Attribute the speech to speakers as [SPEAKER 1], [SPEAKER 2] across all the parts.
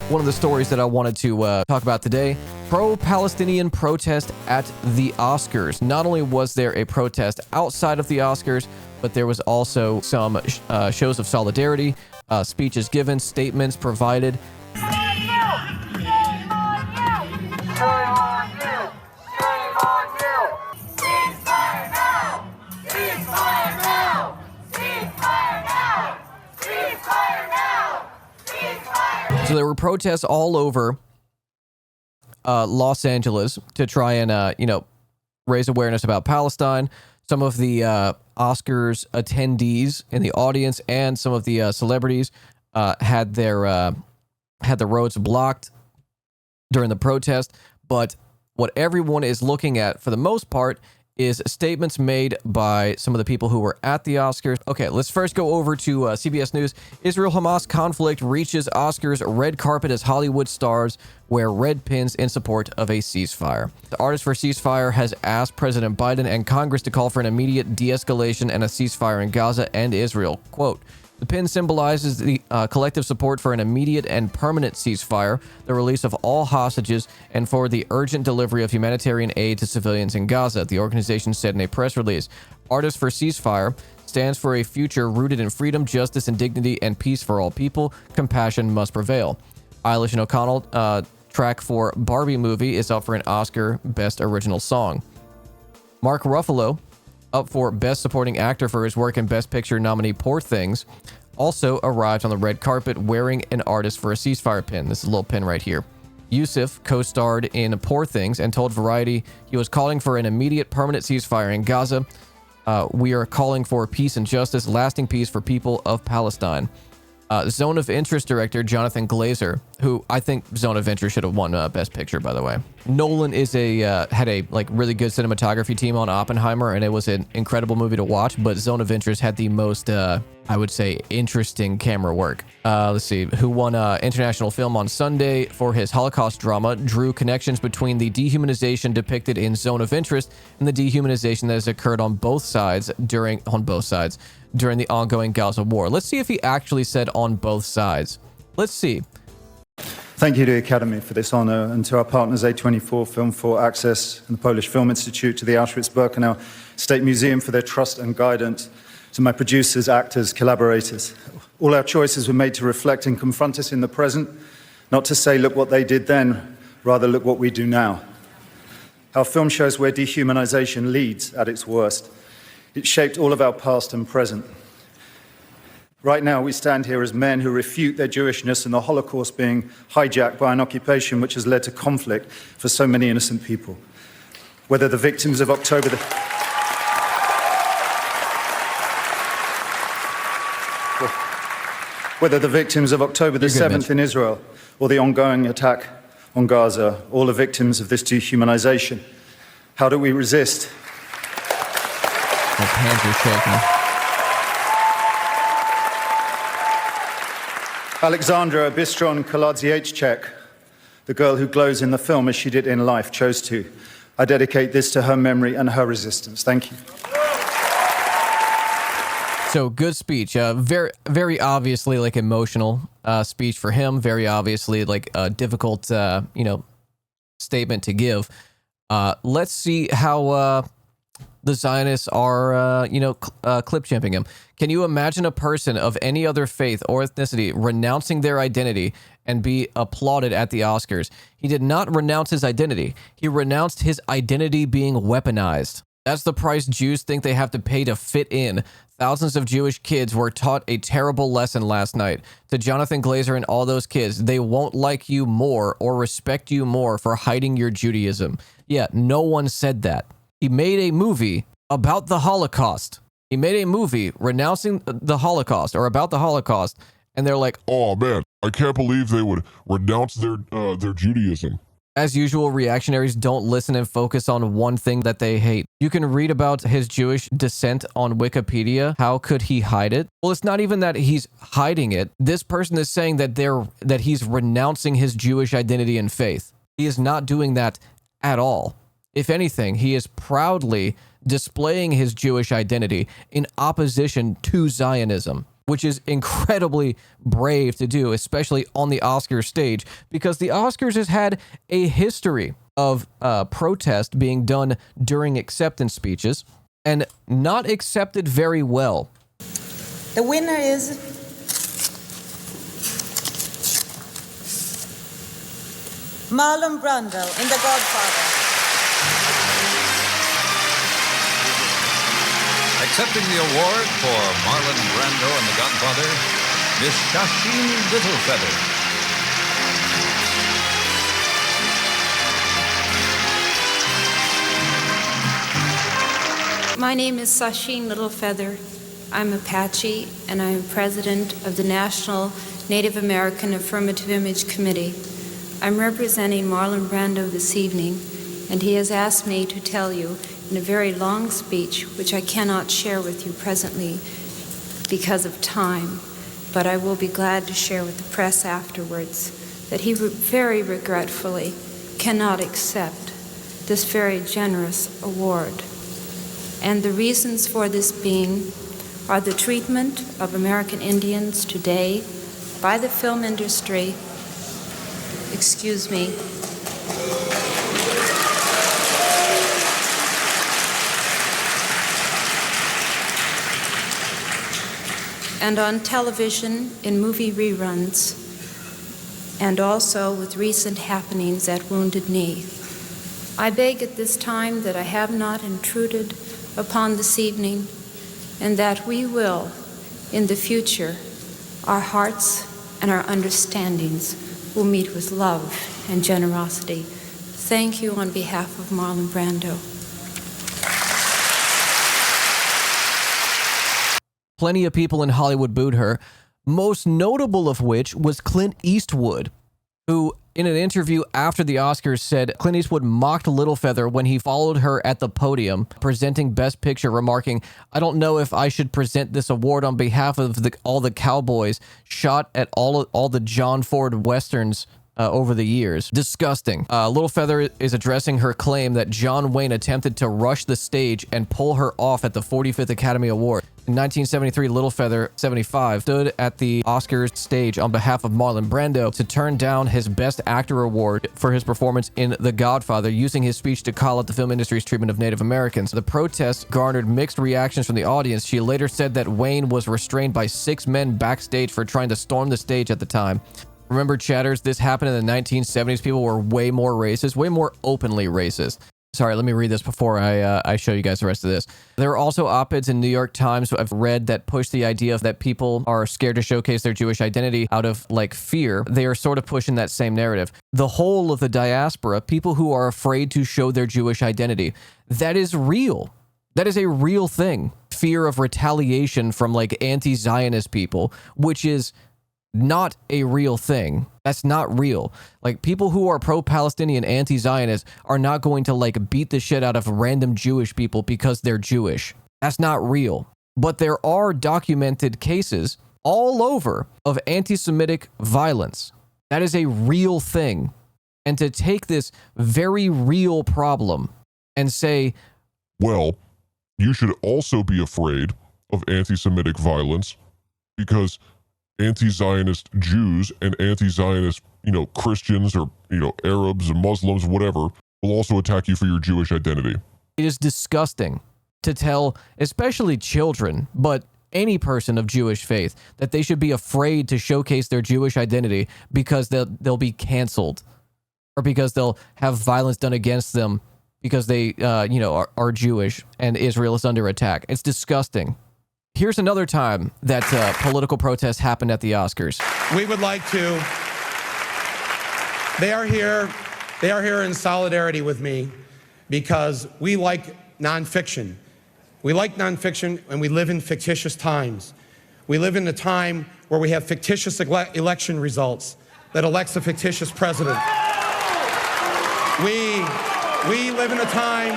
[SPEAKER 1] one of the stories that I wanted to talk about today. Pro-Palestinian protest at the Oscars. Not only was there a protest outside of the Oscars, but there was also some shows of solidarity, speeches given, statements provided. So there were protests all over Los Angeles to try and, raise awareness about Palestine. Some of the Oscars attendees in the audience and some of the celebrities had the roads blocked during the protest. But what everyone is looking at, for the most part, is statements made by some of the people who were at the Oscars. Okay, let's first go over to CBS News. Israel-Hamas conflict reaches Oscars red carpet as Hollywood stars wear red pins in support of a ceasefire. The Artist for Ceasefire has asked President Biden and Congress to call for an immediate de-escalation and a ceasefire in Gaza and Israel. Quote, the pin symbolizes the collective support for an immediate and permanent ceasefire, the release of all hostages, and for the urgent delivery of humanitarian aid to civilians in Gaza, the organization said in a press release. Artists for Ceasefire stands for a future rooted in freedom, justice, and dignity, and peace for all people. Compassion must prevail. Eilish and O'Connell, track for Barbie movie, is up for an Oscar Best Original Song. Mark Ruffalo, up for Best Supporting Actor for his work in Best Picture nominee Poor Things, also arrived on the red carpet wearing an Artist for a Ceasefire pin. This is a little pin right here. Yusuf co-starred in Poor Things and told Variety he was calling for an immediate permanent ceasefire in Gaza. We are calling for peace and justice, lasting peace for people of Palestine. Zone of Interest director Jonathan Glazer, who I think Zone of Interest should have won Best Picture, by the way. Nolan is had a really good cinematography team on Oppenheimer, and it was an incredible movie to watch. But Zone of Interest had the most, I would say, interesting camera work. Let's see, who won International Film on Sunday for his Holocaust drama, drew connections between the dehumanization depicted in Zone of Interest and the dehumanization that has occurred on both sides during the ongoing Gaza war. Let's see if he actually said on both sides. Let's see.
[SPEAKER 2] Thank you to the Academy for this honor, and to our partners A24, Film 4 Access, and the Polish Film Institute, to the Auschwitz-Birkenau State Museum for their trust and guidance, to my producers, actors, collaborators. All our choices were made to reflect and confront us in the present, not to say, look what they did then, rather look what we do now. Our film shows where dehumanization leads at its worst. It shaped all of our past and present. Right now, we stand here as men who refute their Jewishness and the Holocaust being hijacked by an occupation which has led to conflict for so many innocent people. Whether the victims of October the 7th in Israel, or the ongoing attack on Gaza, all are victims of this dehumanization. How do we resist?
[SPEAKER 1] My hands are shaking.
[SPEAKER 2] Alexandra Bistron Kaladziejczak, the girl who glows in the film as she did in life, chose to. I dedicate this to her memory and her resistance. Thank you.
[SPEAKER 1] So good speech. Very, very obviously emotional speech for him. Very obviously a difficult, statement to give. Let's see how the Zionists are, clip champing him. Can you imagine a person of any other faith or ethnicity renouncing their identity and be applauded at the Oscars? He did not renounce his identity. He renounced his identity being weaponized. That's the price Jews think they have to pay to fit in. Thousands of Jewish kids were taught a terrible lesson last night. To Jonathan Glazer and all those kids, they won't like you more or respect you more for hiding your Judaism. Yeah, no one said that. He made a movie about the Holocaust. He made a movie renouncing the Holocaust or about the Holocaust, and they're like,
[SPEAKER 3] "Oh man, I can't believe they would renounce their Judaism."
[SPEAKER 1] As usual, reactionaries don't listen and focus on one thing that they hate. You can read about his Jewish descent on Wikipedia. How could he hide it? Well, it's not even that he's hiding it. This person is saying that he's renouncing his Jewish identity and faith. He is not doing that at all. If anything, he is proudly displaying his Jewish identity in opposition to Zionism. which is incredibly brave to do, especially on the Oscars stage, because the Oscars has had a history of protest being done during acceptance speeches and not accepted very well.
[SPEAKER 4] The winner is Marlon Brando in The Godfather.
[SPEAKER 5] Accepting the award for Marlon Brando and The Godfather, Miss Shasheen Littlefeather.
[SPEAKER 6] My name is Shasheen Littlefeather. I'm Apache, and I'm president of the National Native American Affirmative Image Committee. I'm representing Marlon Brando this evening, and he has asked me to tell you in a very long speech, which I cannot share with you presently because of time, but I will be glad to share with the press afterwards, that he very regretfully cannot accept this very generous award. And the reasons for this being are the treatment of American Indians today by the film industry, and on television in movie reruns, and also with recent happenings at Wounded Knee. I beg at this time that I have not intruded upon this evening, and that we will, in the future, our hearts and our understandings will meet with love and generosity. Thank you on behalf of Marlon Brando.
[SPEAKER 1] Plenty of people in Hollywood booed her, most notable of which was Clint Eastwood, who in an interview after the Oscars said Clint Eastwood mocked Littlefeather when he followed her at the podium presenting Best Picture, remarking, "I don't know if I should present this award on behalf of all the cowboys shot at all the John Ford Westerns over the years." Disgusting. Littlefeather is addressing her claim that John Wayne attempted to rush the stage and pull her off at the 45th Academy Award. In 1973, Littlefeather, 75, stood at the Oscars stage on behalf of Marlon Brando to turn down his Best Actor award for his performance in The Godfather, using his speech to call out the film industry's treatment of Native Americans. The protests garnered mixed reactions from the audience. She later said that Wayne was restrained by 6 men backstage for trying to storm the stage at the time. Remember, chatters, this happened in the 1970s. People were way more racist, way more openly racist. Sorry, let me read this before I show you guys the rest of this. There are also op-eds in New York Times I've read that push the idea that people are scared to showcase their Jewish identity out of, like, fear. They are sort of pushing that same narrative. The whole of the diaspora, people who are afraid to show their Jewish identity, that is real. That is a real thing. Fear of retaliation from, like, anti-Zionist people, which is not a real thing. That's not real. Like, people who are pro-Palestinian, anti-Zionist are not going to, like, beat the shit out of random Jewish people because they're Jewish. That's not real. But there are documented cases all over of anti-Semitic violence. That is a real thing. And to take this very real problem and say,
[SPEAKER 3] well, you should also be afraid of anti-Semitic violence because anti-Zionist Jews and anti-Zionist, Christians or, Arabs and Muslims, whatever, will also attack you for your Jewish identity.
[SPEAKER 1] It is disgusting to tell, especially children, but any person of Jewish faith, that they should be afraid to showcase their Jewish identity because they'll be canceled, or because they'll have violence done against them because they, are Jewish and Israel is under attack. It's disgusting. Here's another time that political protests happened at the Oscars.
[SPEAKER 7] We would like to, they are here in solidarity with me because we like nonfiction. We like nonfiction, and we live in fictitious times. We live in a time where we have fictitious election results that elects a fictitious president. We live in a time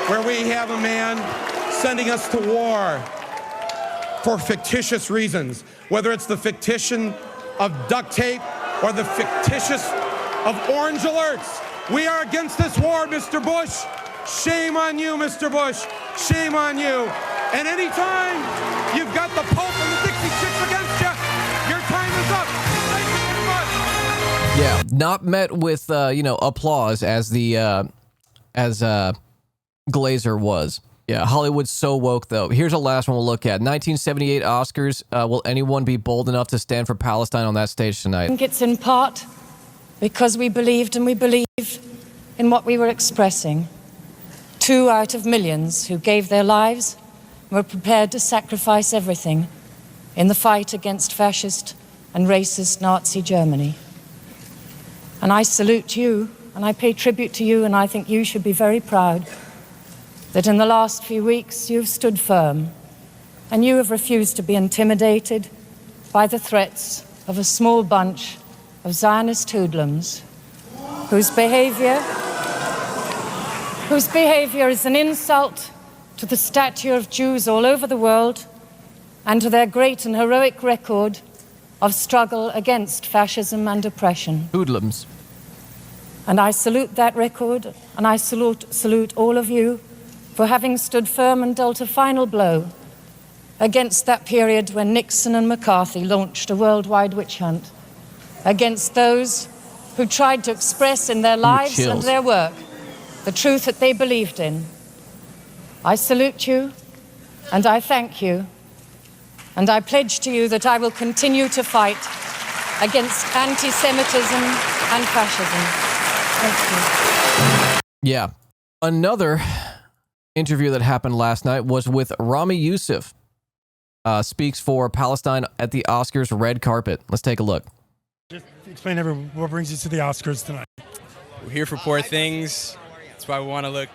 [SPEAKER 7] where we have a man sending us to war for fictitious reasons, whether it's the fictition of duct tape or the fictitious of orange alerts. We are against this war, Mr. Bush. Shame on you, Mr. Bush. Shame on you. And anytime you've got the Pope and the Dixie Chicks
[SPEAKER 1] Not met with, applause as the, Glazer was. Yeah, Hollywood's so woke, though. Here's a last one we'll look at. 1978 Oscars. Will anyone be bold enough to stand for Palestine on that stage tonight?
[SPEAKER 8] I think it's in part because we believed and we believe in what we were expressing. 2 out of millions who gave their lives and were prepared to sacrifice everything in the fight against fascist and racist Nazi Germany. And I salute you, and I pay tribute to you, and I think you should be very proud that in the last few weeks you've stood firm and you have refused to be intimidated by the threats of a small bunch of Zionist hoodlums whose behavior is an insult to the stature of Jews all over the world and to their great and heroic record of struggle against fascism and oppression.
[SPEAKER 1] Hoodlums.
[SPEAKER 8] And I salute that record, and I salute all of you for having stood firm and dealt a final blow against that period when Nixon and McCarthy launched a worldwide witch hunt against those who tried to express in their lives and their work the truth that they believed in. I salute you, and I thank you, and I pledge to you that I will continue to fight against anti-Semitism and fascism. Thank you.
[SPEAKER 1] Yeah. Another interview that happened last night was with Rami Youssef. Speaks for Palestine at the Oscars red carpet. Let's take a look.
[SPEAKER 9] Just explain everyone what brings you to the Oscars tonight.
[SPEAKER 10] We're here for Poor Things. That's why we want to look.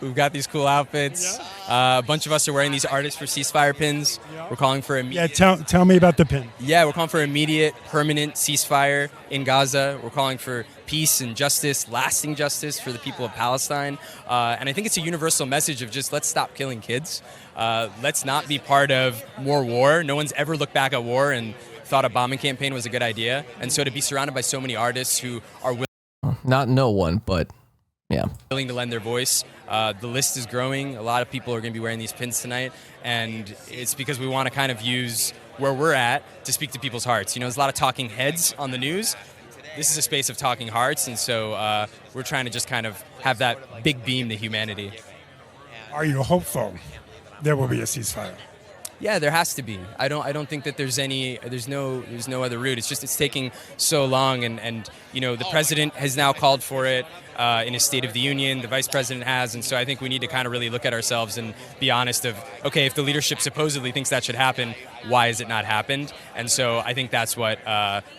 [SPEAKER 10] We've got these cool outfits. A bunch of us are wearing these Artists for Ceasefire pins. We're calling for immediate.
[SPEAKER 9] Yeah, tell me about the pin.
[SPEAKER 10] Yeah, we're calling for immediate, permanent ceasefire in Gaza. We're calling for peace and justice, lasting justice for the people of Palestine. And I think it's a universal message of just let's stop killing kids. Let's not be part of more war. No one's ever looked back at war and thought a bombing campaign was a good idea. And so to be surrounded by so many artists who are
[SPEAKER 1] not no one, but yeah,
[SPEAKER 10] willing to lend their voice. The list is growing. A lot of people are going to be wearing these pins tonight, and it's because we want to kind of use where we're at to speak to people's hearts. There's a lot of talking heads on the news. This is a space of talking hearts, and so we're trying to just kind of have that big beam to humanity.
[SPEAKER 9] Are you hopeful there will be a ceasefire?
[SPEAKER 10] Yeah, there has to be. I don't think that there's no other route. It's taking so long, and the president has now called for it in his State of the Union. The vice president has, and so I think we need to kind of really look at ourselves and be honest of, okay, if the leadership supposedly thinks that should happen, why has it not happened? And so I think that's what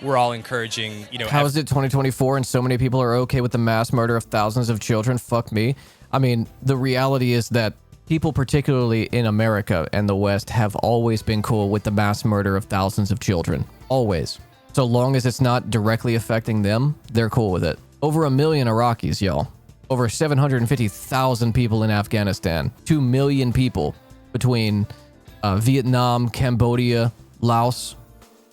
[SPEAKER 10] we're all encouraging.
[SPEAKER 1] How is it 2024 and so many people are okay with the mass murder of thousands of children? Fuck me. I mean, the reality is that people, particularly in America and the West, have always been cool with the mass murder of thousands of children. Always. So long as it's not directly affecting them, they're cool with it. Over 1 million Iraqis, y'all. Over 750,000 people in Afghanistan. 2 million people between Vietnam, Cambodia, Laos.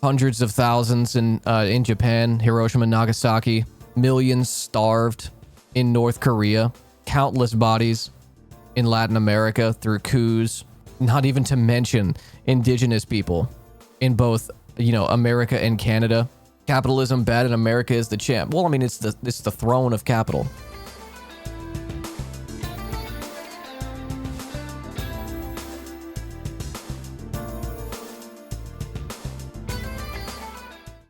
[SPEAKER 1] Hundreds of thousands in Japan, Hiroshima, Nagasaki. Millions starved in North Korea. Countless bodies in Latin America through coups, not even to mention indigenous people in both, America and Canada. Capitalism bad and America is the champ. Well, I mean, it's the throne of capital.